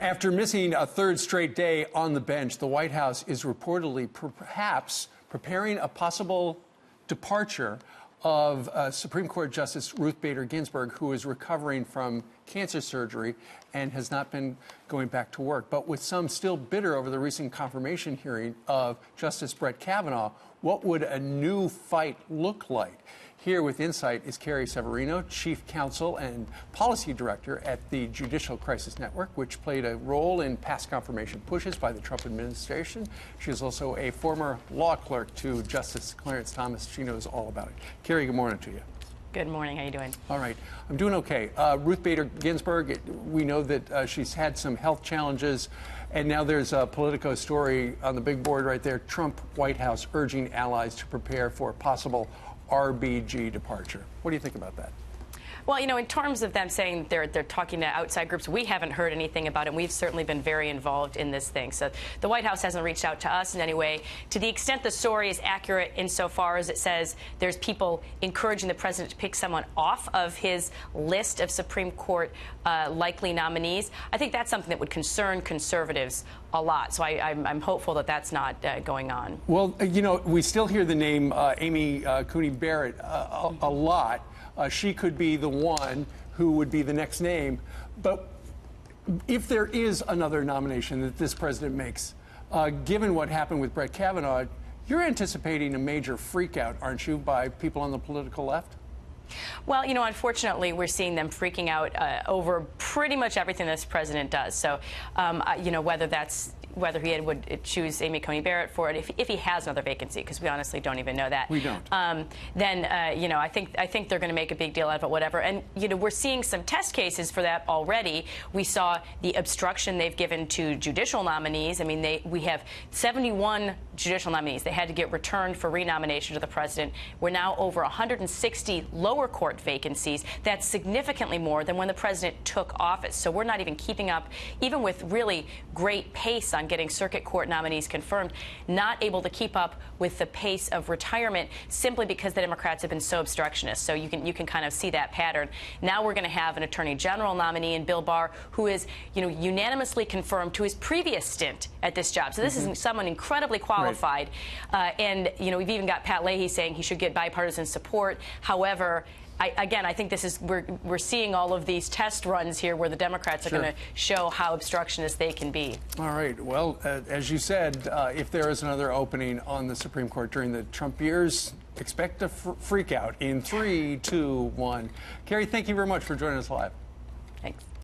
After missing a third straight day on the bench, the White House is reportedly perhaps preparing a possible departure of Supreme Court Justice Ruth Bader Ginsburg, who is recovering from cancer surgery and has not been going back to work. But with some still bitter over the recent confirmation hearing of Justice Brett Kavanaugh, what would a new fight look like? Here with insight is Carrie Severino, Chief Counsel and Policy Director at the Judicial Crisis Network, which played a role in past confirmation pushes by the Trump administration. She is also a former law clerk to Justice Clarence Thomas. She knows all about it. Carrie, good morning to you. Good morning. How are you doing? All right. I'm doing okay. Ruth Bader Ginsburg, we know that she's had some health challenges, and now there's a Politico story on the big board right there, Trump White House urging allies to prepare for possible RBG departure. What do you think about that? Well, you know, in terms of them saying they're talking to outside groups, we haven't heard anything about it. We've certainly been very involved in this thing. So the White House hasn't reached out to us in any way. To the extent the story is accurate insofar as it says there's people encouraging the president to pick someone off of his list of Supreme Court likely nominees, I think that's something that would concern conservatives a lot. So I'm hopeful that that's not going on. Well, you know, we still hear the name Amy Coney Barrett a lot. She could be the one who would be the next name. But if there is another nomination that this president makes, given what happened with Brett Kavanaugh, you're anticipating a major freakout, aren't you, by people on the political left? Well, you know, unfortunately, we're seeing them freaking out over pretty much everything this president does. So, you know, whether he would choose Amy Coney Barrett for it, if he has another vacancy, because we honestly don't even know that. We don't. Then, you know, I think they're going to make a big deal out of it, whatever. And, you know, we're seeing some test cases for that already. We saw the obstruction they've given to judicial nominees. I mean, we have 71 judicial nominees. They had to get returned for renomination to the president. We're now over 160 lower court vacancies. That's significantly more than when the president took office. So we're not even keeping up, even with really great pace on getting circuit court nominees confirmed, not able to keep up with the pace of retirement simply because the Democrats have been so obstructionist. So you can kind of see that pattern. Now we're going to have an attorney general nominee in Bill Barr who is, you know, unanimously confirmed to his previous stint at this job. So this is someone incredibly qualified. Right. And, you know, we've even got Pat Leahy saying he should get bipartisan support. However, I think this is we're seeing all of these test runs here where the Democrats are going to show how obstructionist they can be. All right. Well, as you said, if there is another opening on the Supreme Court during the Trump years, expect a freak out in 3, 2, 1. Carrie, thank you very much for joining us live. Thanks.